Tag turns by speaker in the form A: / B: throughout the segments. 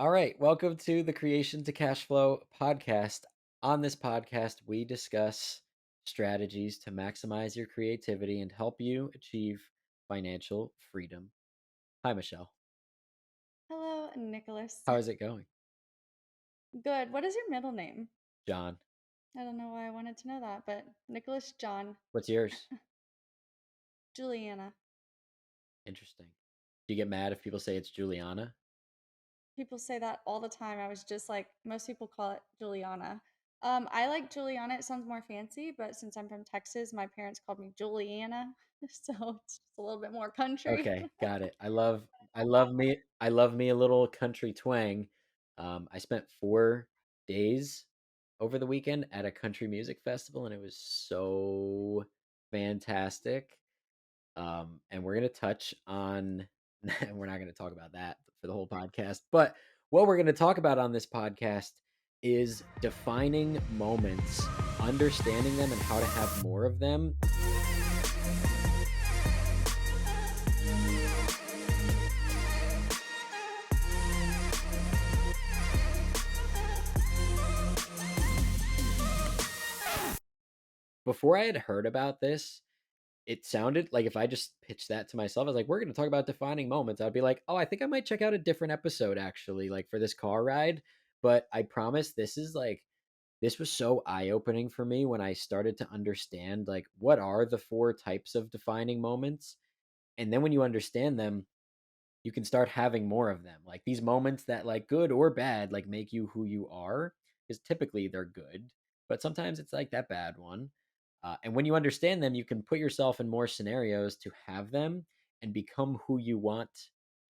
A: All right, welcome to the Creation to Cash Flow podcast. On this podcast, we discuss strategies to maximize your creativity and help you achieve financial freedom. Hi, Michelle.
B: Hello, Nicholas.
A: How is it going?
B: Good. What is your middle name?
A: John,
B: I don't know why I wanted to know that, but Nicholas John
A: what's yours?
B: Juliana.
A: Interesting. Do you get mad if people say it's Juliana?
B: People say that all the time. I was just like, most people call it Juliana. I like Juliana. It sounds more fancy, but since I'm from Texas, my parents called me Juliana, so it's just a little bit more country.
A: Okay, got it. I love me a little country twang. I spent 4 days over the weekend at a country music festival, and it was so fantastic. And we're gonna touch on, and we're not gonna talk about that for the whole podcast, but what we're gonna talk about on this podcast is defining moments, understanding them, and how to have more of them. Before I had heard about this, it sounded like if I just pitched that to myself, I was like, we're going to talk about defining moments. I'd be like, oh, I think I might check out a different episode actually, like for this car ride. But I promise this was so eye opening for me when I started to understand like what are the four types of defining moments. And then when you understand them, you can start having more of them. Like these moments that, like good or bad, like make you who you are, because typically they're good, but sometimes it's like that bad one. And when you understand them, you can put yourself in more scenarios to have them and become who you want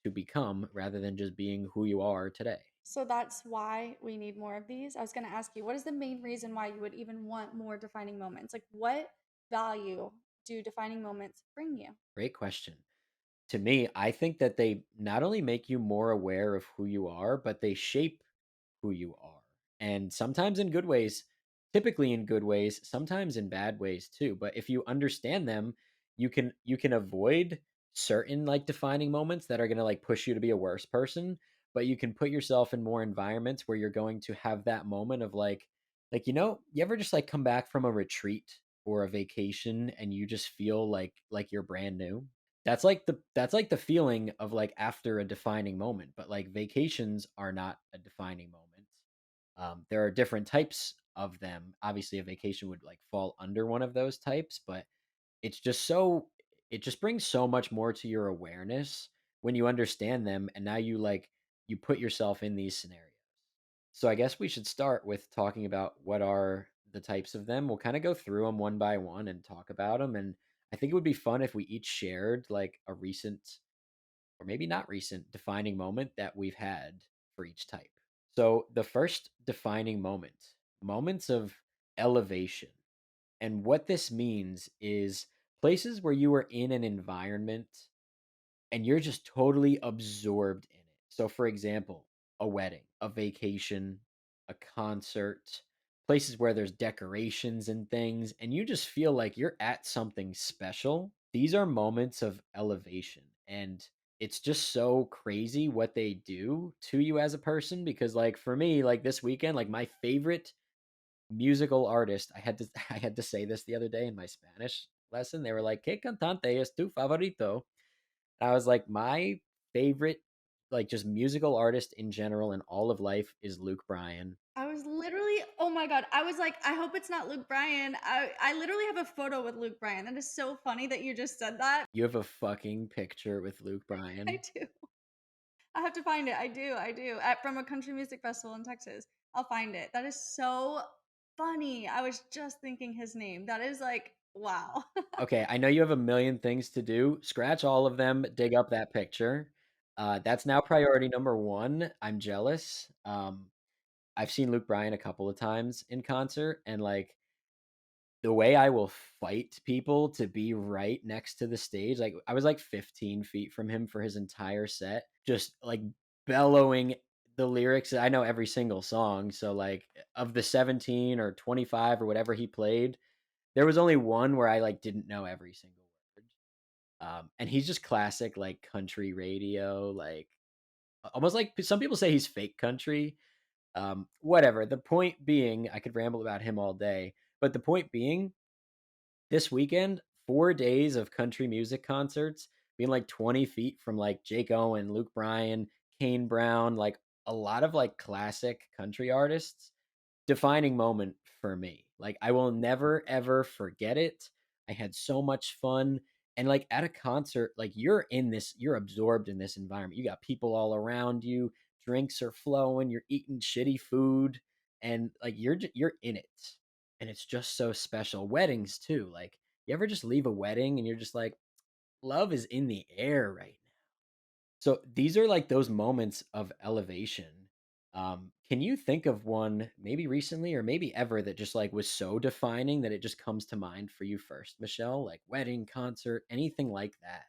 A: to become rather than just being who you are today.
B: So that's why we need more of these. I was going to ask you, what is the main reason why you would even want more defining moments? Like, what value do defining moments bring you?
A: Great question. To me, I think that they not only make you more aware of who you are, but they shape who you are. And sometimes in good ways, typically in good ways, sometimes in bad ways too. But if you understand them, you can avoid certain like defining moments that are going to like push you to be a worse person, but you can put yourself in more environments where you're going to have that moment of like you ever just like come back from a retreat or a vacation and you just feel like you're brand new? That's like the feeling of like after a defining moment, but like vacations are not a defining moment. There are different types of them. Obviously, a vacation would like fall under one of those types, but it's just so it just brings so much more to your awareness when you understand them, and now you put yourself in these scenarios. So I guess we should start with talking about what are the types of them. We'll kind of go through them one by one and talk about them. And I think it would be fun if we each shared like a recent or maybe not recent defining moment that we've had for each type. So the first defining moment, moments of elevation. And what this means is places where you are in an environment and you're just totally absorbed in it. So, for example, a wedding, a vacation, a concert, places where there's decorations and things, and you just feel like you're at something special. These are moments of elevation. And it's just so crazy what they do to you as a person. Because, like, for me, like this weekend, like my favorite musical artist, I had to say this the other day in my Spanish lesson. They were like, "¿Qué cantante es tu favorito?" I was like, my favorite, like just musical artist in general in all of life is Luke Bryan.
B: I was literally, oh my God. I was like, I hope it's not Luke Bryan. I literally have a photo with Luke Bryan. That is so funny that you just said that.
A: You have a fucking picture with Luke
B: I
A: Bryan.
B: do. I have to find it. I do. From a country music festival in Texas. I'll find it. That is so funny. I was just thinking his name. That is like, wow.
A: Okay, I know you have a million things to do. Scratch all of them, dig up that picture. That's now priority number one. I'm jealous. I've seen Luke Bryan a couple of times in concert, and like the way I will fight people to be right next to the stage, like, I was, like, 15 feet from him for his entire set, just, like, bellowing the lyrics. I know every single song, so, like, of the 17 or 25 or whatever he played, there was only one where I, like, didn't know every single word. And he's just classic, like, country radio, like almost like some people say he's fake country. Whatever. The point being, I could ramble about him all day, but the point being, this weekend, 4 days of country music concerts, being like 20 feet from like Jake Owen, Luke Bryan, Kane Brown, like a lot of like classic country artists. Defining moment for me. Like I will never ever forget it. I had so much fun. And like at a concert, like you're in this, you're absorbed in this environment. You got people all around you, drinks are flowing, you're eating shitty food, and like you're in it. And it's just so special. Weddings too. Like you ever just leave a wedding and you're just like, love is in the air right now. So these are like those moments of elevation. Can you think of one maybe recently or maybe ever that just like was so defining that it just comes to mind for you first, Michelle? Like wedding, concert, anything like that?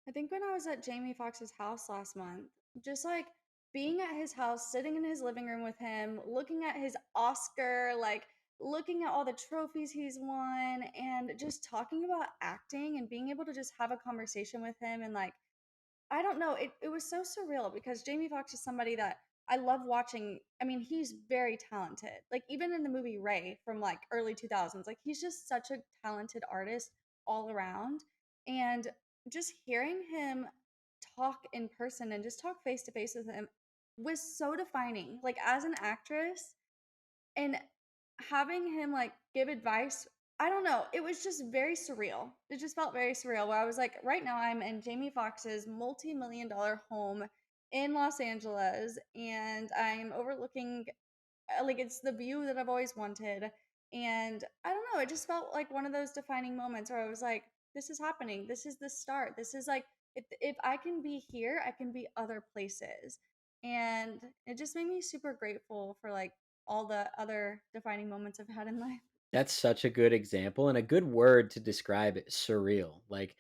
B: I think when I was at Jamie Foxx's house last month, just like being at his house, sitting in his living room with him, looking at his Oscar, like looking at all the trophies he's won, and just talking about acting and being able to just have a conversation with him and like I don't know. It was so surreal because Jamie Foxx is somebody that I love watching. I mean, he's very talented. Like even in the movie Ray from like early 2000s, like he's just such a talented artist all around. And just hearing him talk in person and just talk face to face with him was so defining. Like as an actress, and having him, like, give advice, I don't know, it was just very surreal. It just felt very surreal where I was like, right now I'm in Jamie Foxx's multi-million dollar home in Los Angeles, and I'm overlooking like, it's the view that I've always wanted, and I don't know, it just felt like one of those defining moments where I was like, "This is happening. This is the start. This is like if I can be here, I can be other places." And it just made me super grateful for, like, all the other defining moments I've had in life.
A: That's such a good example and a good word to describe it, surreal. Like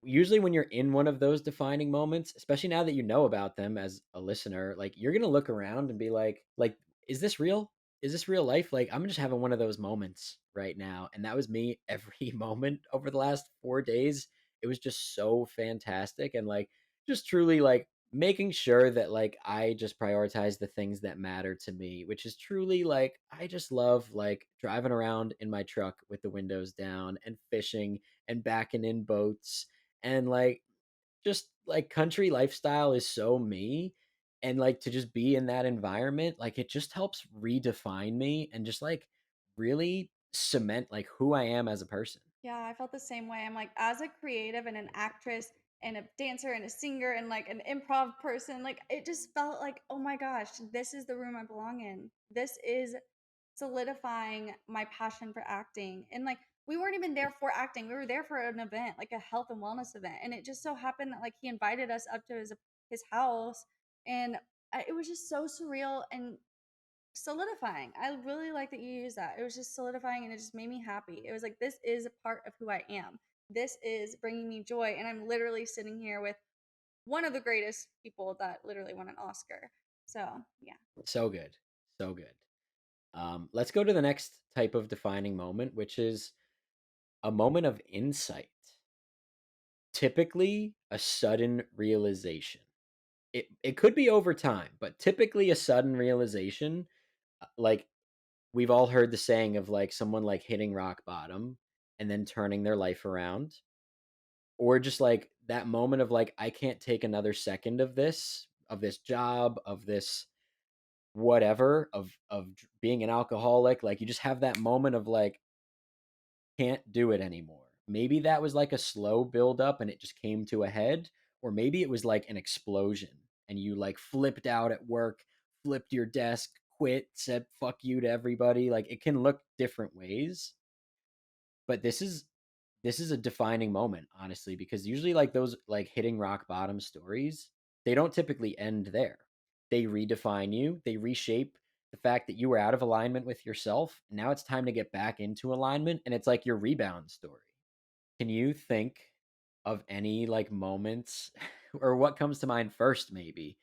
A: usually when you're in one of those defining moments, especially now that you know about them as a listener, like you're gonna look around and be like, is this real? Is this real life? Like I'm just having one of those moments right now. And that was me every moment over the last 4 days. It was just so fantastic. And like just truly like making sure that like I just prioritize the things that matter to me, which is truly like I just love like driving around in my truck with the windows down and fishing and backing in boats and like just like country lifestyle is so me, and like to just be in that environment like it just helps redefine me and just like really cement like who I am as a person.
B: Yeah, I felt the same way. I'm like, as a creative and an actress and a dancer and a singer and like an improv person, like it just felt like, oh my gosh, this is the room I belong in. This is solidifying my passion for acting. And like, we weren't even there for acting. We were there for an event, like a health and wellness event. And it just so happened that like he invited us up to his house, and it was just so surreal and solidifying. I really like that you use that. It was just solidifying and it just made me happy. It was like, this is a part of who I am. This is bringing me joy. And I'm literally sitting here with one of the greatest people that literally won an Oscar. So, yeah.
A: So good, so good. Let's go to the next type of defining moment, which is a moment of insight, typically a sudden realization. It could be over time, but typically a sudden realization. Like we've all heard the saying of like someone like hitting rock bottom and then turning their life around, or just like that moment of like I can't take another second of this job, of this whatever, of being an alcoholic. Like you just have that moment of like can't do it anymore. Maybe that was like a slow build up and it just came to a head, or maybe it was like an explosion and you like flipped out at work, flipped your desk, quit, said fuck you to everybody. Like it can look different ways, but this is a defining moment, honestly, because usually like those like hitting rock bottom stories, they don't typically end there. They redefine you, they reshape the fact that you were out of alignment with yourself. And now it's time to get back into alignment. And it's like your rebound story. Can you think of any like moments or what comes to mind first, maybe,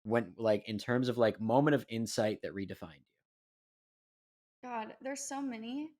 A: when like in terms of like moment of insight that redefined you?
B: God, there's so many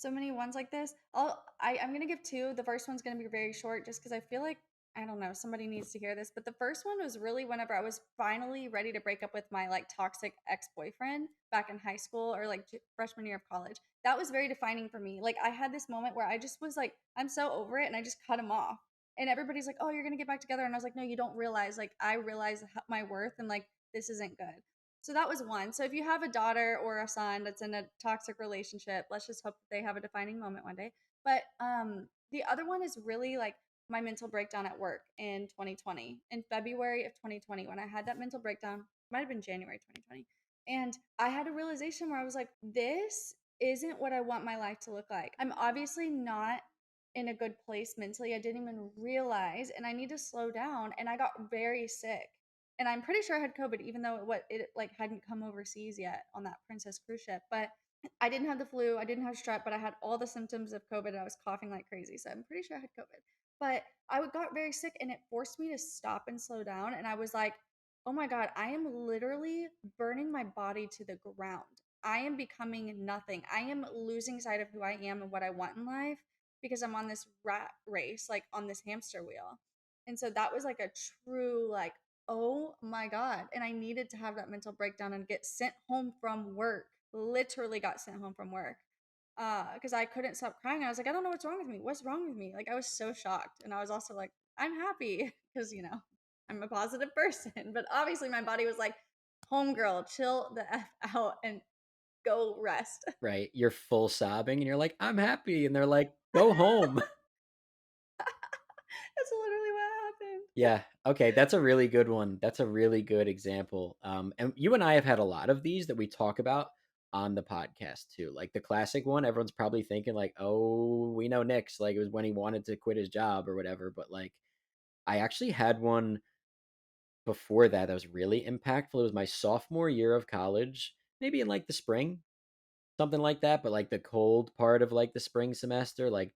B: ones like this. I'm gonna give two. The first one's gonna be very short just because I feel like I don't know, somebody needs to hear this, but the first one was really whenever I was finally ready to break up with my like toxic ex-boyfriend back in high school or like freshman year of college. That was very defining for me. Like I had this moment where I just was like, I'm so over it and I just cut him off. And everybody's like, "Oh, you're going to get back together." And I was like, "No, you don't realize like I realize my worth and like this isn't good." So that was one. So if you have a daughter or a son that's in a toxic relationship, let's just hope that they have a defining moment one day. But the other one is really like my mental breakdown at work in 2020, in February of 2020, when I had that mental breakdown. Might have been January 2020. And I had a realization where I was like, this isn't what I want my life to look like. I'm obviously not in a good place mentally. I didn't even realize, and I need to slow down. And I got very sick. And I'm pretty sure I had COVID, even though it like hadn't come overseas yet on that Princess cruise ship. But I didn't have the flu, I didn't have strep, but I had all the symptoms of COVID and I was coughing like crazy. So I'm pretty sure I had COVID. But got very sick and it forced me to stop and slow down. And I was like, oh my God, I am literally burning my body to the ground. I am becoming nothing. I am losing sight of who I am and what I want in life because I'm on this rat race, like on this hamster wheel. And so that was like a true, like, oh my God. And I needed to have that mental breakdown and get sent home from work. Literally got sent home from work because I couldn't stop crying. I was like, I don't know what's wrong with me. What's wrong with me? Like, I was so shocked. And I was also like, I'm happy because, I'm a positive person. But obviously, my body was like, homegirl, chill the F out and go rest.
A: Right? You're full sobbing and you're like, "I'm happy." And they're like, "Go home."
B: That's literally what happened.
A: Yeah. Okay, that's a really good one. That's a really good example. And you and I have had a lot of these that we talk about on the podcast too. Like the classic one, everyone's probably thinking like, "Oh, we know Nick's." Like it was when he wanted to quit his job or whatever. But like, I actually had one before that that was really impactful. It was my sophomore year of college, maybe in like the spring, something like that. But like the cold part of like the spring semester, like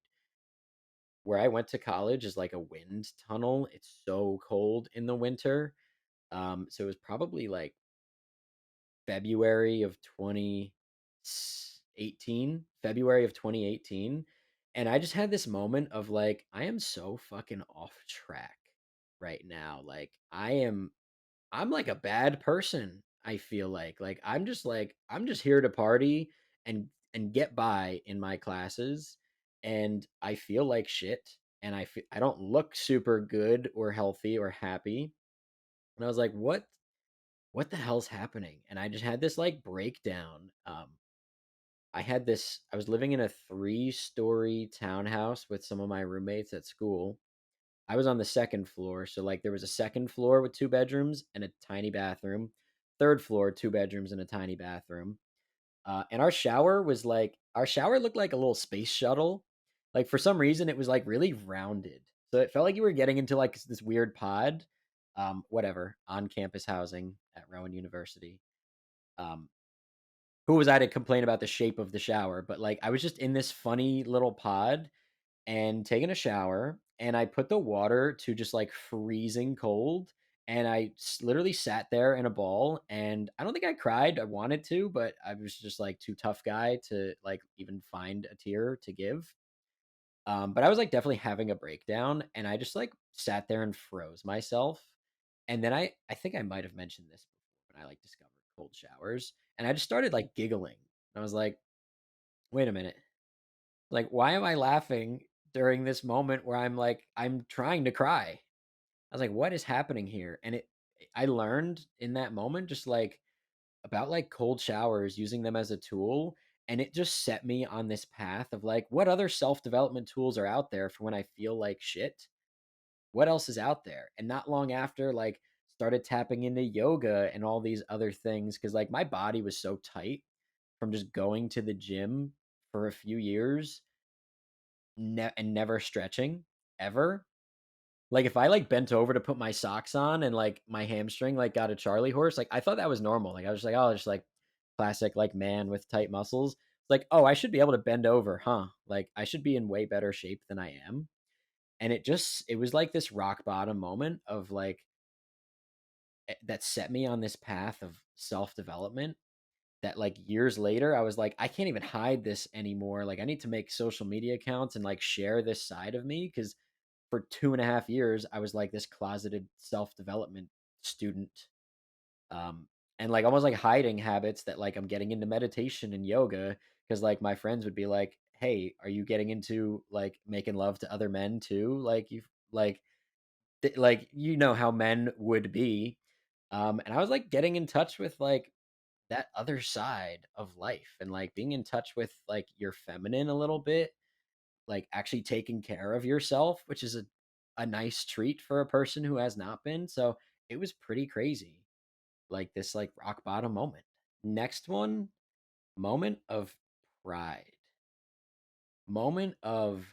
A: where I went to college is like a wind tunnel. It's so cold in the winter. So it was probably like February of 2018, February of 2018. And I just had this moment of like, I am so fucking off track right now. I'm like a bad person. I feel I'm just here to party and get by in my classes. And I feel like shit. And I don't look super good or healthy or happy. And I was like, what the hell's happening? And I just had this like breakdown. I was living in a 3-story townhouse with some of my roommates at school. I was on the second floor. So like there was a second floor with 2 bedrooms and a tiny bathroom. Third floor, 2 bedrooms and a tiny bathroom. And our shower looked like a little space shuttle. Like for some reason, it was like really rounded. So it felt like you were getting into like this weird pod, whatever, on campus housing at Rowan University. Um, who was I to complain about the shape of the shower? But like I was just in this funny little pod and taking a shower, and I put the water to just like freezing cold. And literally sat there in a ball, and I don't think I cried. I wanted to, but I was just like too tough guy to like even find a tear to give. But I was like definitely having a breakdown, and I just like sat there and froze myself. And then I think I might have mentioned this before when I like discovered cold showers, and I just started like giggling. I was like, wait a minute, like, why am I laughing during this moment where I'm trying to cry? I was like, what is happening here? And I learned in that moment just like about like cold showers, using them as a tool. And it just set me on this path of like, what other self development tools are out there for when I feel like shit? What else is out there? And not long after, like, started tapping into yoga and all these other things because like my body was so tight from just going to the gym for a few years and never stretching ever. Like if I like bent over to put my socks on and like my hamstring like got a Charlie horse, like I thought that was normal. Like I was just like, oh, just like classic like man with tight muscles. Like, oh, I should be able to bend over, huh? Like I should be in way better shape than I am. And it was like this rock bottom moment of like that set me on this path of self development that like years later I was like, I can't even hide this anymore. Like I need to make social media accounts and like share this side of me because for 2.5 years, I was like this closeted self-development student, um, and like almost like hiding habits that like I'm getting into meditation and yoga because like my friends would be like, "Hey, are you getting into like making love to other men too?" Like you like like you know how men would be, and I was like getting in touch with like that other side of life and like being in touch with like your feminine a little bit, like actually taking care of yourself, which is a nice treat for a person who has not been. So it was pretty crazy, like this like rock bottom moment. Next one, moment of pride, moment of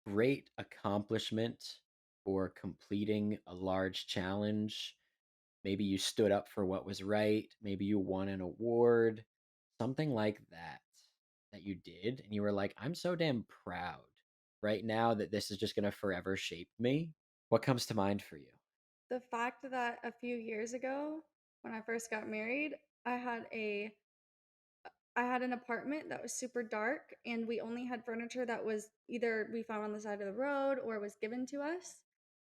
A: great accomplishment or completing a large challenge. Maybe you stood up for what was right. Maybe you won an award, something like that that you did. And you were like, I'm so damn proud right now that this is just going to forever shape me. What comes to mind for you?
B: The fact that a few years ago, when I first got married, I had a I had an apartment that was super dark, and we only had furniture that was either we found on the side of the road or was given to us,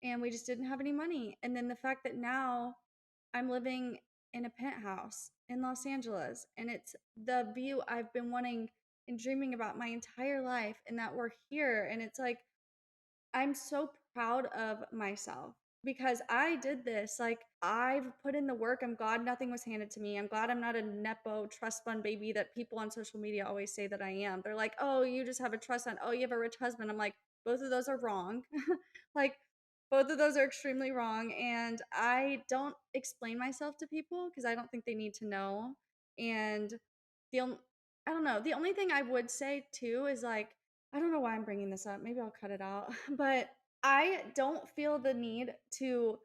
B: and we just didn't have any money. And then the fact that now I'm living in a penthouse in Los Angeles, and it's the view I've been wanting and dreaming about my entire life, and that we're here, and it's like I'm so proud of myself because I did this. Like, I've put in the work. I'm glad nothing was handed to me. I'm glad I'm not a Nepo trust fund baby that people on social media always say that I am. They're like, oh, you just have a trust fund. Oh, you have a rich husband. I'm like, both of those are wrong. Like, both of those are extremely wrong. And I don't explain myself to people because I don't think they need to know. And the only, I don't know. The only thing I would say too is like, I don't know why I'm bringing this up. Maybe I'll cut it out. But I don't feel the need to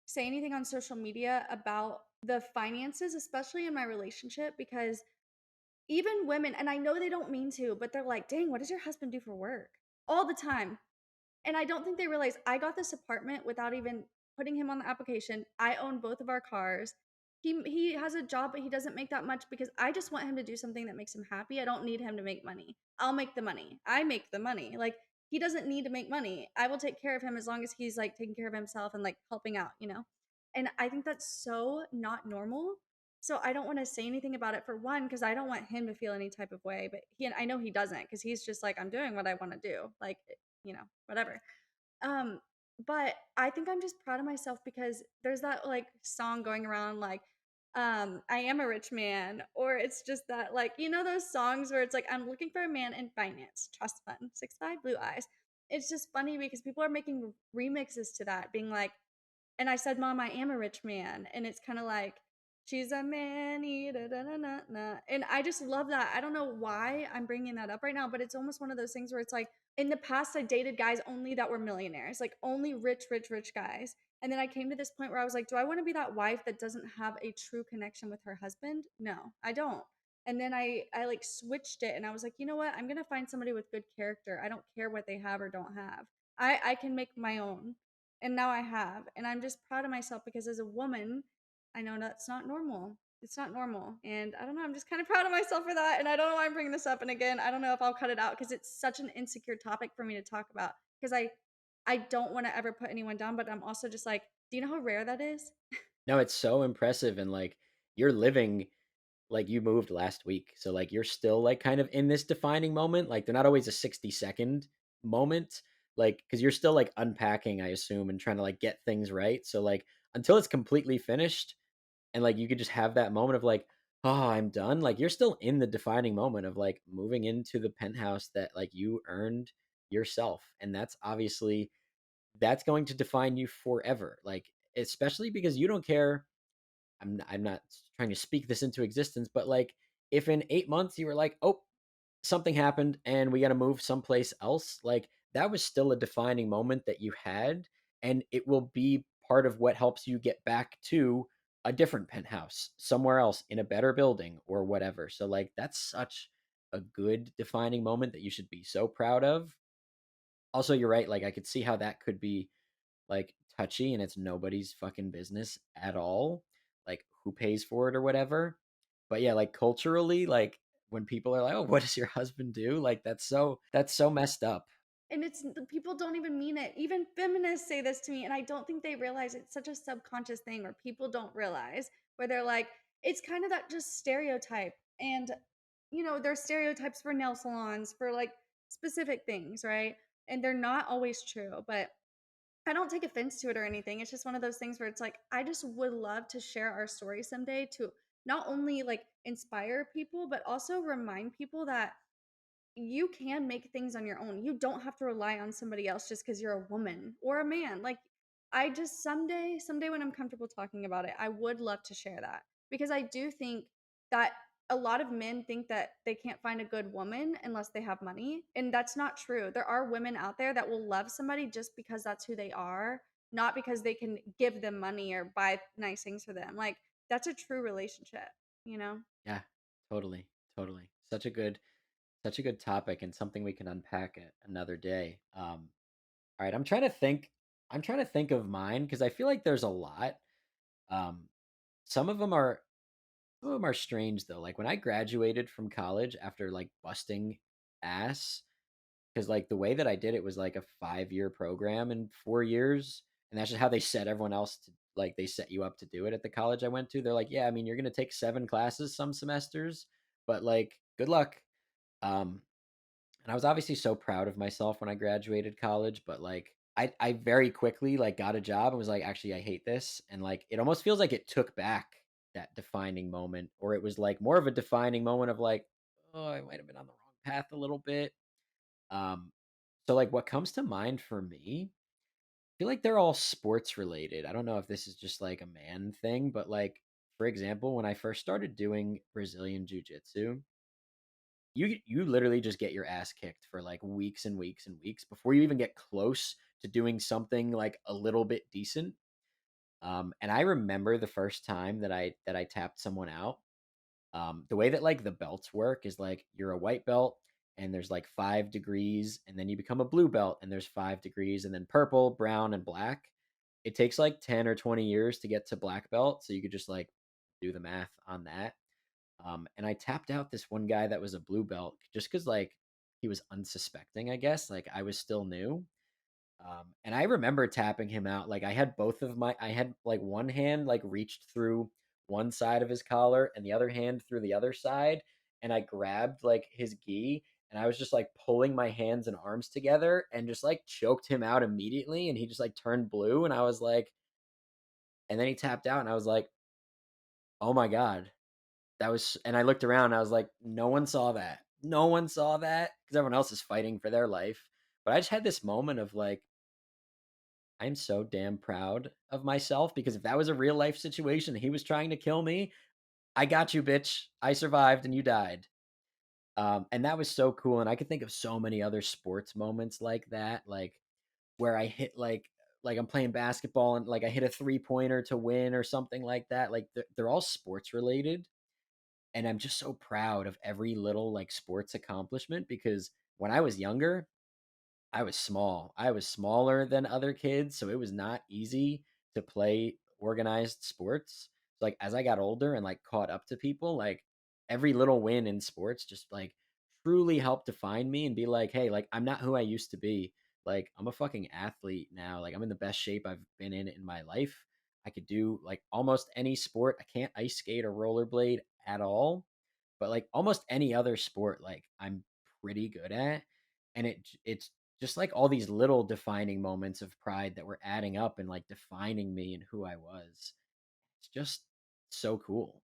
B: say anything on social media about the finances, especially in my relationship, because even women, and I know they don't mean to, but they're like, dang, what does your husband do for work? All the time. And I don't think they realize I got this apartment without even putting him on the application. I own both of our cars. He has a job, but he doesn't make that much because I just want him to do something that makes him happy. I don't need him to make money. I'll make the money. I make the money. Like he doesn't need to make money. I will take care of him as long as he's like taking care of himself and like helping out, you know? And I think that's so not normal. So I don't want to say anything about it for one, because I don't want him to feel any type of way. But he and I know he doesn't because he's just like, I'm doing what I want to do. Like, whatever. Um, but I think I'm just proud of myself because there's that like song going around like I am a rich man, or it's just that like those songs where it's like I'm looking for a man in finance, trust fund, 6'5", blue eyes. It's just funny because people are making remixes to that, being like, and I said, "Mom, I am a rich man," and it's kind of like, "She's a manny, da da da da da," and I just love that. I don't know why I'm bringing that up right now, but it's almost one of those things where it's like, in the past, I dated guys only that were millionaires, like only rich, rich, rich guys, and then I came to this point where I was like, "Do I want to be that wife that doesn't have a true connection with her husband? No, I don't." And then I like switched it, and I was like, you know what? I'm gonna find somebody with good character. I don't care what they have or don't have. I can make my own, and now I have. And I'm just proud of myself because as a woman, I know that's not normal. It's not normal. And I don't know, I'm just kind of proud of myself for that. And I don't know why I'm bringing this up. And again, I don't know if I'll cut it out because it's such an insecure topic for me to talk about. Because I don't want to ever put anyone down, but I'm also just like, do you know how rare that is?
A: No, it's so impressive. And like you're living like you moved last week. So like you're still like kind of in this defining moment. Like they're not always a 60-second moment. Like because you're still like unpacking, I assume, and trying to like get things right. So like until it's completely finished and like you could just have that moment of like, oh, I'm done. Like you're still in the defining moment of like moving into the penthouse that like you earned yourself. And that's obviously that's going to define you forever. Like especially because you don't care. I'm not trying to speak this into existence, but like if in 8 months you were like, oh, something happened and we got to move someplace else, like that was still a defining moment that you had, and it will be part of what helps you get back to a different penthouse somewhere else in a better building or whatever. So like that's such a good defining moment that you should be so proud of. Also, you're right, like I could see how that could be like touchy and it's nobody's fucking business at all, like who pays for it or whatever. But yeah, like culturally, like when people are like, "Oh, what does your husband do?" Like that's so messed up.
B: And it's the people don't even mean it. Even feminists say this to me, and I don't think they realize it's such a subconscious thing where people don't realize, where they're like, it's kind of that just stereotype. And, there's stereotypes for nail salons, for like specific things, right? And they're not always true, but I don't take offense to it or anything. It's just one of those things where it's like, I just would love to share our story someday to not only like inspire people, but also remind people that you can make things on your own. You don't have to rely on somebody else just because you're a woman or a man. Like, I just someday when I'm comfortable talking about it, I would love to share that because I do think that a lot of men think that they can't find a good woman unless they have money. And that's not true. There are women out there that will love somebody just because that's who they are, not because they can give them money or buy nice things for them. Like, that's a true relationship, you know?
A: Yeah, totally, totally. Such a good topic and something we can unpack at another day. All right, I'm trying to think of mine because I feel like there's a lot. Um, some of them are some of them are strange though. Like when I graduated from college after like busting ass, because like the way that I did it was like a 5-year program in 4 years, and that's just how they set everyone else to like they set you up to do it at the college I went to. They're like, yeah, I mean, you're gonna take 7 classes some semesters, but like, good luck. Um, and I was obviously so proud of myself when I graduated college, but like I very quickly like got a job and was like, actually I hate this. And like it almost feels like it took back that defining moment, or it was like more of a defining moment of like, oh, I might have been on the wrong path a little bit. Um so like what comes to mind for me, I feel like they're all sports related. I don't know if this is just like a man thing, but like for example, when I first started doing Brazilian jiu-jitsu, you literally just get your ass kicked for like weeks and weeks and weeks before you even get close to doing something like a little bit decent. And I remember the first time that I tapped someone out. The way that like the belts work is like you're a white belt and there's like 5 degrees, and then you become a blue belt and there's 5 degrees, and then purple, brown, and black. It takes like 10 or 20 years to get to black belt, so you could just like do the math on that. And I tapped out this one guy that was a blue belt just because like he was unsuspecting, I guess. Like I was still new. And I remember tapping him out. Like I had like one hand like reached through one side of his collar and the other hand through the other side. And I grabbed like his gi and I was just like pulling my hands and arms together and just like choked him out immediately. And he just like turned blue. And I was like, and then he tapped out and I was like, oh my God. That was, and I looked around and I was like, no one saw that. No one saw that because everyone else is fighting for their life. But I just had this moment of like, I'm so damn proud of myself because if that was a real life situation and he was trying to kill me, I got you, bitch. I survived and you died. And that was so cool. And I could think of so many other sports moments like that, like where I hit like I'm playing basketball and like I hit a 3 pointer to win or something like that. Like they're all sports related, and I'm just so proud of every little like sports accomplishment because when I was younger, I was small. I was smaller than other kids, so it was not easy to play organized sports. So like as I got older and like caught up to people, like every little win in sports just like truly helped define me and be like, hey, like I'm not who I used to be. Like I'm a fucking athlete now. Like I'm in the best shape I've been in my life. I could do like almost any sport. I can't ice skate or rollerblade at all, but like almost any other sport, like I'm pretty good at. And it's just like all these little defining moments of pride that were adding up and like defining me and who I was. It's just so cool.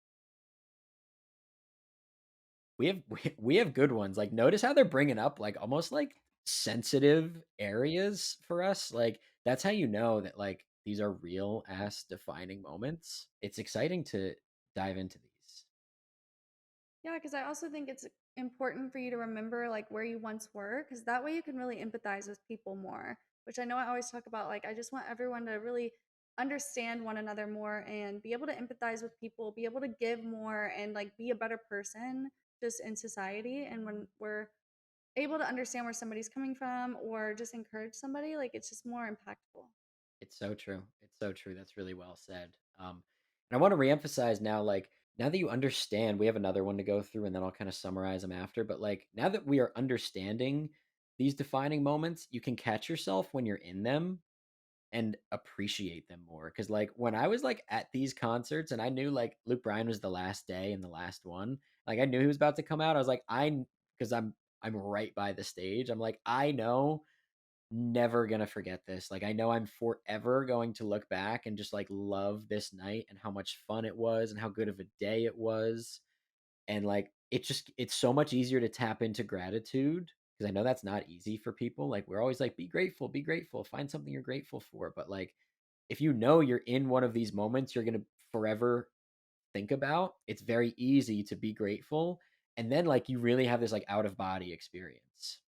A: We have good ones. Like notice how they're bringing up like almost like sensitive areas for us. Like that's how you know that like these are real ass defining moments. It's exciting to dive into these.
B: Yeah, because I also think it's important for you to remember like where you once were, because that way you can really empathize with people more. Which I know I always talk about. Like, I just want everyone to really understand one another more and be able to empathize with people, be able to give more, and like be a better person just in society. And when we're able to understand where somebody's coming from or just encourage somebody, like it's just more impactful.
A: It's so true. It's so true. That's really well said. And I want to reemphasize now, like, now that you understand, we have another one to go through and then I'll kind of summarize them after. But like, now that we are understanding these defining moments, you can catch yourself when you're in them and appreciate them more. Cause like when I was like at these concerts and I knew like Luke Bryan was the last day and the last one, like I knew he was about to come out. I was like, because I'm right by the stage. I'm like, I know never gonna forget this. Like I know I'm forever going to look back and just like love this night and how much fun it was and how good of a day it was. And like it's so much easier to tap into gratitude because I know that's not easy for people. Like we're always like, be grateful, find something you're grateful for. But like if you know you're in one of these moments you're gonna forever think about, it's very easy to be grateful. And then like you really have this like out of body experience.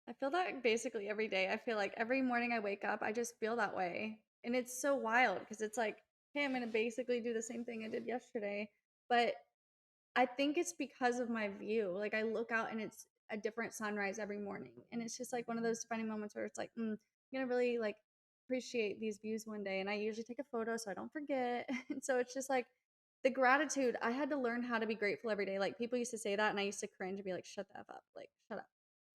B: I feel that basically every day. I feel like every morning I wake up, I just feel that way. And it's so wild because it's like, hey, I'm going to basically do the same thing I did yesterday. But I think it's because of my view. Like I look out and it's a different sunrise every morning. And it's just like one of those defining moments where it's like, I'm gonna really like appreciate these views one day. And I usually take a photo so I don't forget. And so it's just like the gratitude. I had to learn how to be grateful every day. Like people used to say that and I used to cringe and be like, shut the F up. Like, shut up.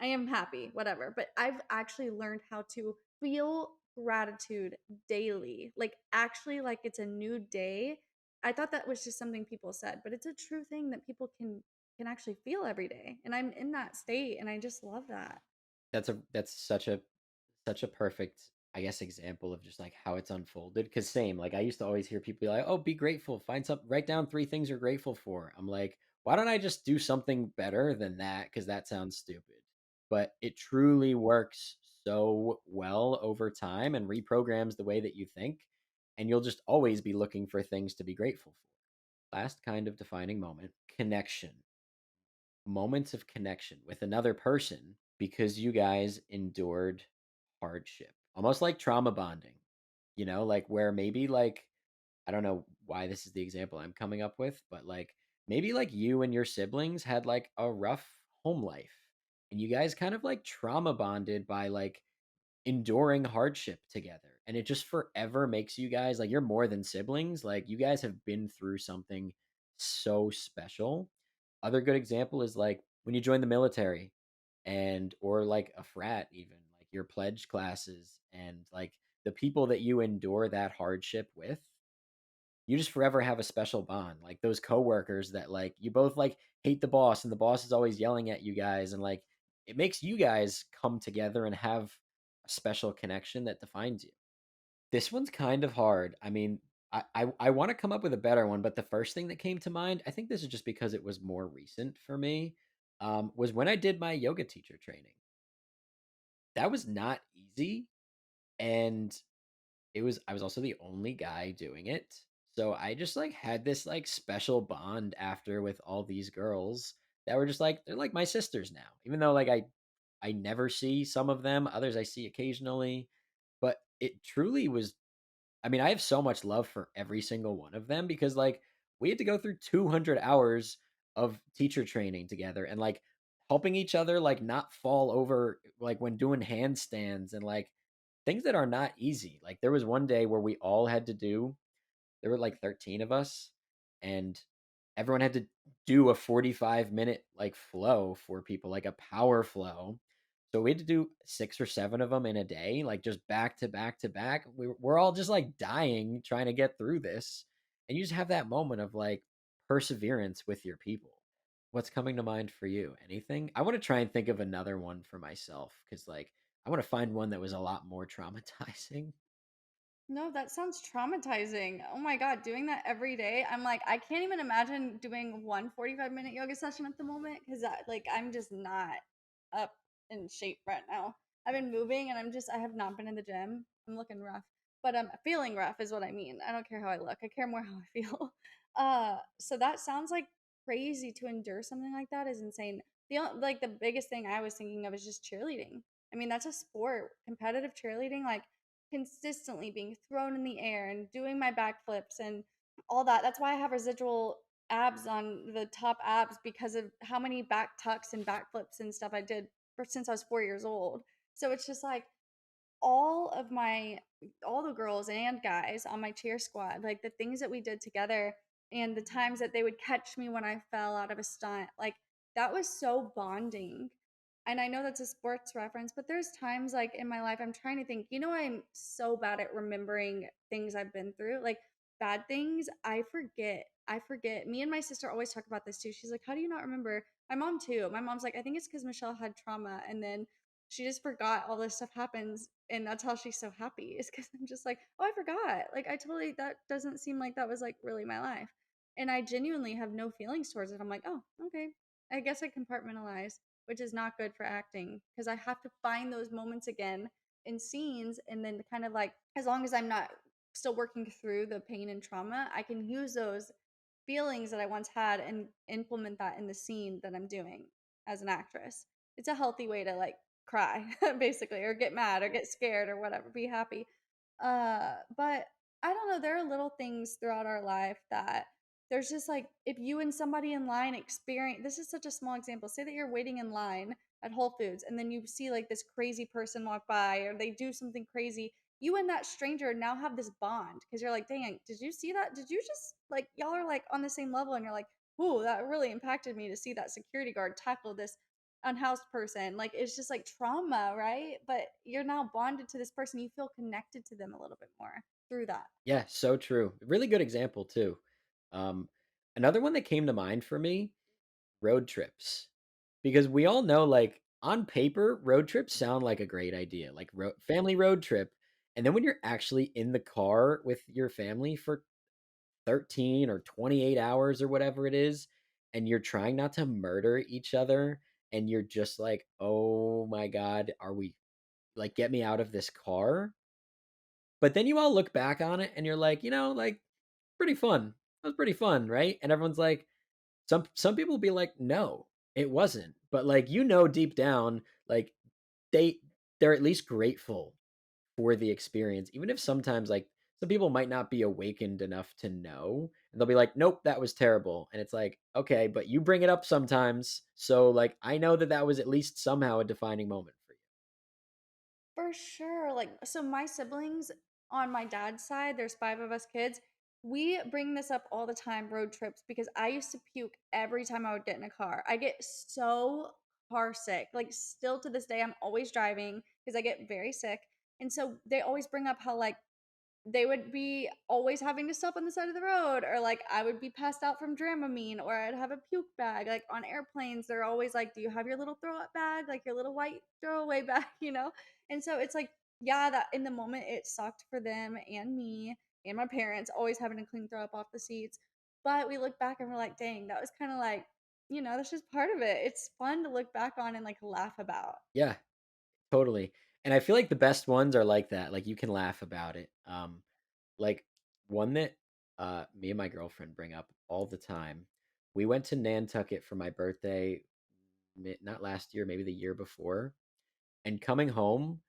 B: I am happy, whatever. But I've actually learned how to feel gratitude daily. Like actually like it's a new day. I thought that was just something people said, but it's a true thing that people can actually feel every day. And I'm in that state and I just love that.
A: That's such a perfect, I guess, example of just like how it's unfolded. Cause same, like I used to always hear people be like, oh, be grateful, find something, write down three things you're grateful for. I'm like, why don't I just do something better than that? Cause that sounds stupid. But it truly works so well over time and reprograms the way that you think. And you'll just always be looking for things to be grateful for. Last kind of defining moment, connection. Moments of connection with another person because you guys endured hardship, almost like trauma bonding, like where maybe like, I don't know why this is the example I'm coming up with, but like maybe like you and your siblings had like a rough home life and you guys kind of like trauma bonded by like enduring hardship together. And it just forever makes you guys like you're more than siblings. Like you guys have been through something so special. Other good example is like when you join the military and or like a frat even, like your pledge classes and like the people that you endure that hardship with, you just forever have a special bond. Like those coworkers that like you both like hate the boss and the boss is always yelling at you guys and like it makes you guys come together and have a special connection that defines you. This one's kind of hard. I mean, I want to come up with a better one, but the first thing that came to mind, I think this is just because it was more recent for me, was when I did my yoga teacher training. That was not easy, and I was also the only guy doing it. So I just like had this like special bond after with all these girls that were just like they're like my sisters now. Even though like I never see some of them, others I see occasionally, but it truly was, I mean, I have so much love for every single one of them because like we had to go through 200 hours of teacher training together and like helping each other like not fall over like when doing handstands and like things that are not easy. Like there was one day where we all had to do, there were like 13 of us and everyone had to do a 45-minute like flow for people, like a power flow. So we had to do 6 or 7 of them in a day, like just back to back to back. We're all just like dying trying to get through this. And you just have that moment of like perseverance with your people. What's coming to mind for you? Anything? I want to try and think of another one for myself because like I want to find one that was a lot more traumatizing.
B: No, that sounds traumatizing. Oh my God, doing that every day. I'm like, I can't even imagine doing one 45-minute yoga session at the moment because like I'm just not up in shape right now. I've been moving and I have not been in the gym. I'm looking rough, but I'm feeling rough is what I mean. I don't care how I look. I care more how I feel. So that sounds like crazy to endure something like that is insane. Like the biggest thing I was thinking of is just cheerleading. I mean, that's a sport. Competitive cheerleading, like consistently being thrown in the air and doing my backflips and all that. That's why I have residual abs on the top abs because of how many back tucks and backflips and stuff I did since I was 4 years old. So it's just like all of my all the girls and guys on my cheer squad, like the things that we did together and the times that they would catch me when I fell out of a stunt, like that was so bonding. and I know that's a sports reference, but there's times like in my life I'm trying to think, I'm so bad at remembering things I've been through, like bad things, I forget. I forget. Me and my sister always talk about this too. She's like, "How do you not remember?" My mom too. My mom's like, "I think it's cuz Michelle had trauma and then she just forgot all this stuff happens and that's how she's so happy." Is cuz I'm just like, "Oh, I forgot." Like I totally that doesn't seem like that was like really my life. And I genuinely have no feelings towards it. I'm like, "Oh, okay. I guess I compartmentalize." Which is not good for acting because I have to find those moments again in scenes and then kind of like as long as I'm not still working through the pain and trauma, I can use those feelings that I once had and implement that in the scene that I'm doing as an actress. It's a healthy way to like cry basically or get mad or get scared or whatever, be happy. But I don't know, there are little things throughout our life that there's just like if you and somebody in line experience this is such a small example. Say that you're waiting in line at Whole Foods and then you see like this crazy person walk by or they do something crazy. You and that stranger now have this bond because you're like, dang, did you see that? Did you just like y'all are like on the same level and you're like, ooh, that really impacted me to see that security guard tackle this unhoused person. Like it's just like trauma, right? But you're now bonded to this person. You feel connected to them a little bit more through that.
A: Yeah, so true. Really good example too. Um, Another one that came to mind for me, road trips. Because we all know, like, on paper, road trips sound like a great idea, like family road trip. And then when you're actually in the car with your family for 13 or 28 hours or whatever it is, and you're trying not to murder each other, and you're just like, oh my God, are we like, get me out of this car? But then you all look back on it and you're like, like, pretty fun. That was pretty fun, right? And everyone's like, some people will be like, "No, it wasn't." But, like, deep down, like, they they're at least grateful for the experience, even if sometimes, like, some people might not be awakened enough to know, and they'll be like, "Nope, that was terrible." And it's like, "Okay, but you bring it up sometimes, so, like, I know that that was at least somehow a defining moment for you."
B: For sure. Like, so my siblings on my dad's side, there's five of us kids. We bring this up all the time, road trips, because I used to puke every time I would get in a car. I get so car sick. Like, still to this day, I'm always driving because I get very sick. And so they always bring up how, like, they would be always having to stop on the side of the road or like I would be passed out from Dramamine or I'd have a puke bag. Like on airplanes, they're always like, "Do you have your little throw up bag? Like your little white throwaway bag?" And so it's like, yeah, that in the moment it sucked for them and me and my parents always having to clean throw up off the seats. But we look back and we're like, dang, that was kind of like, that's just part of it. It's fun to look back on and like laugh about.
A: Yeah, totally. And I feel like the best ones are like that, like, you can laugh about it. Like, one that, me and my girlfriend bring up all the time, we went to Nantucket for my birthday, not last year, maybe the year before, and coming home,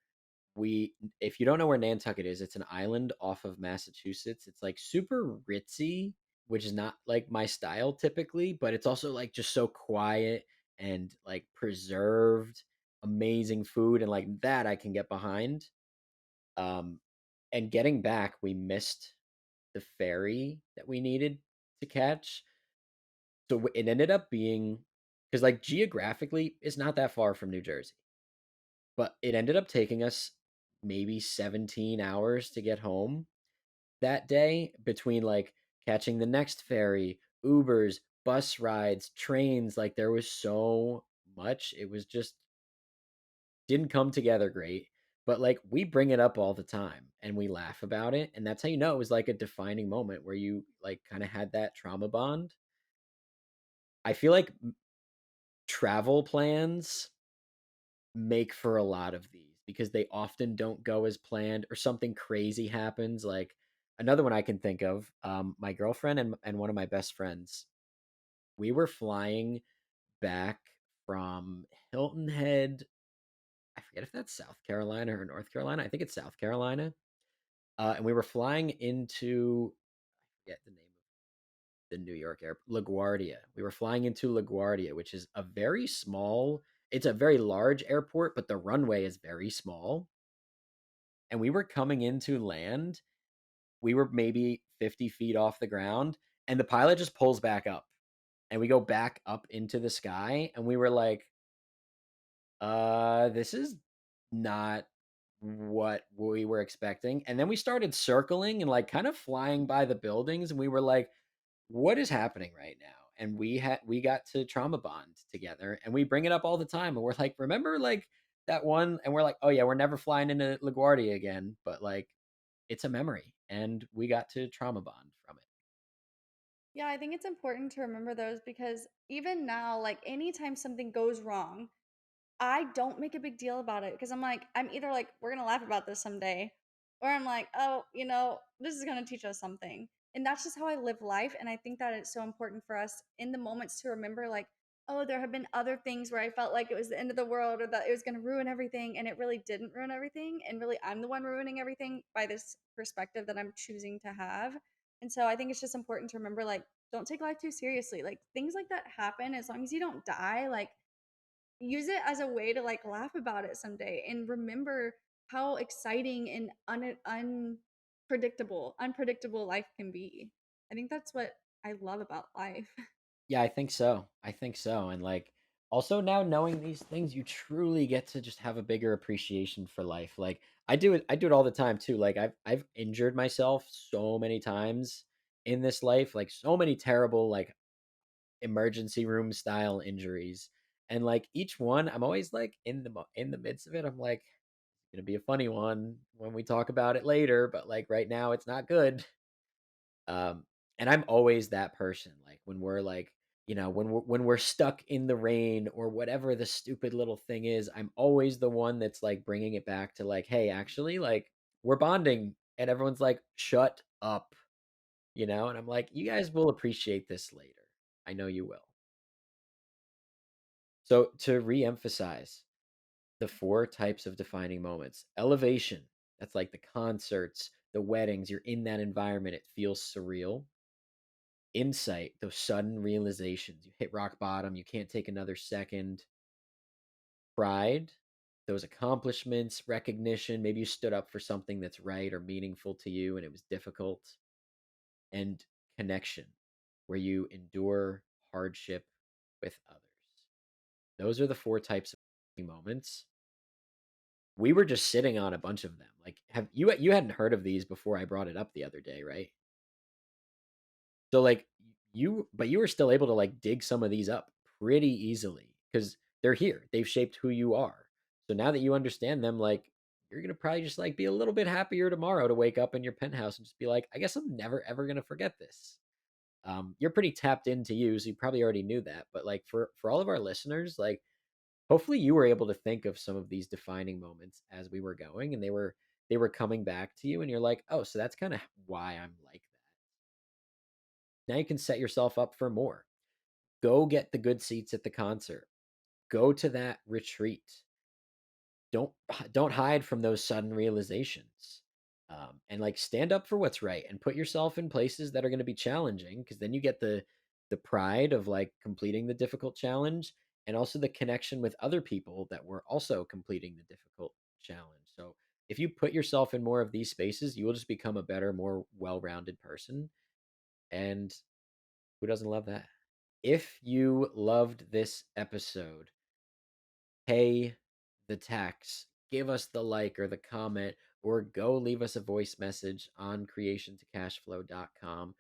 A: we if you don't know where Nantucket is, it's an island off of Massachusetts. It's, like, super ritzy, which is not, like, my style typically, but it's also, like, just so quiet and, like, preserved, amazing food, and, like, that I can get behind. Um, and getting back, we missed the ferry that we needed to catch. So it ended up being because, like, geographically, it's not that far from New Jersey, but it ended up taking us maybe 17 hours to get home that day between, like, catching the next ferry, Ubers, bus rides, trains. Like, there was so much. It was just didn't come together great. But, like, we bring it up all the time and we laugh about it. And that's how you know it was like a defining moment where you, like, kind of had that trauma bond. I feel like travel plans make for a lot of these because they often don't go as planned or something crazy happens. Like, another one I can think of, my girlfriend and one of my best friends, we were flying back from Hilton Head. I forget if that's South Carolina or North Carolina. I think it's South Carolina. And we were flying into, I forget the name of the New York airport, LaGuardia. We were flying into LaGuardia, which is a very small, it's a very large airport, but the runway is very small. And we were coming into land. We were maybe 50 feet off the ground, and the pilot just pulls back up, and we go back up into the sky. And we were like, This is not what we were expecting. And then we started circling and like kind of flying by the buildings, and we were like, what is happening right now? And we got to trauma bond together, and we bring it up all the time, and we're like, remember like that one? And we're like, oh yeah, we're never flying into LaGuardia again, but like it's a memory, and we got to trauma bond from it.
B: Yeah, I think it's important to remember those because even now, like anytime something goes wrong, I don't make a big deal about it because I'm like, I'm either like, we're gonna laugh about this someday, or I'm like, oh, this is gonna teach us something. And that's just how I live life. And I think that it's so important for us in the moments to remember, like, oh, there have been other things where I felt like it was the end of the world or that it was gonna ruin everything. And it really didn't ruin everything. And really, I'm the one ruining everything by this perspective that I'm choosing to have. And so I think it's just important to remember, like, don't take life too seriously. Like, things like that happen as long as you don't die. Like, use it as a way to like laugh about it someday and remember how exciting and unpredictable life can be. I think that's what I love about life.
A: Yeah, I think so. I think so. And like also now knowing these things, you truly get to just have a bigger appreciation for life. Like I do it all the time too. Like I've injured myself so many times in this life, like so many terrible like emergency room style injuries. And like each one, I'm always like in the midst of it, I'm like it's going to be a funny one when we talk about it later, but like right now it's not good. Um, and I'm always that person, like, when we're, like, when we're stuck in the rain or whatever the stupid little thing is, I'm always the one that's, like, bringing it back to, like, "Hey, actually, like, we're bonding," and everyone's like, "Shut up," and I'm like, "You guys will appreciate this later. I know you will." So, to reemphasize the 4 types of defining moments: elevation, that's like the concerts, the weddings, you're in that environment, it feels surreal. Insight, those sudden realizations. You hit rock bottom, you can't take another second. Pride, those accomplishments, recognition. Maybe you stood up for something that's right or meaningful to you and it was difficult. And connection, where you endure hardship with others. Those are the 4 types of moments. We were just sitting on a bunch of them. Like, have you hadn't heard of these before I brought it up the other day, right? So, like, you were still able to, like, dig some of these up pretty easily because 'cause they're here. They've shaped who you are. So now that you understand them, like, you're gonna probably just, like, be a little bit happier tomorrow to wake up in your penthouse and just be like, "I guess I'm never ever gonna forget this." You're pretty tapped into you, so you probably already knew that, but, like, for all of our listeners, like, hopefully you were able to think of some of these defining moments as we were going, and they were coming back to you, and you're like, "Oh, so that's kinda why I'm like that." Now you can set yourself up for more. Go get the good seats at the concert. Go to that retreat. Don't hide from those sudden realizations. And like stand up for what's right and put yourself in places that are going to be challenging because then you get the pride of like completing the difficult challenge and also the connection with other people that were also completing the difficult challenge. So if you put yourself in more of these spaces, you will just become a better, more well-rounded person. And who doesn't love that? If you loved this episode, pay the tax. Give us the like or the comment, or go leave us a voice message on creationtocashflow.com.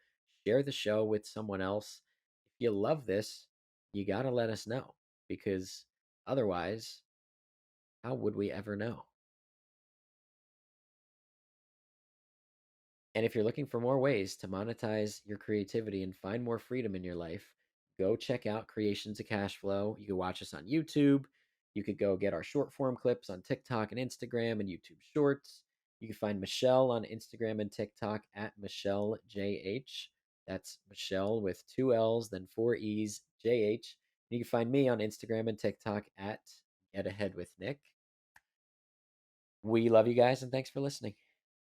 A: Share the show with someone else. If you love this, you got to let us know because otherwise, how would we ever know? And if you're looking for more ways to monetize your creativity and find more freedom in your life, go check out Creation to Cash Flow. You can watch us on YouTube. You could go get our short form clips on TikTok and Instagram and YouTube Shorts. You can find Michelle on Instagram and TikTok at MichelleJH. That's Michelle with 2 L's, then 4 E's, JH. And you can find me on Instagram and TikTok at Get Ahead with Nick. We love you guys and thanks for listening.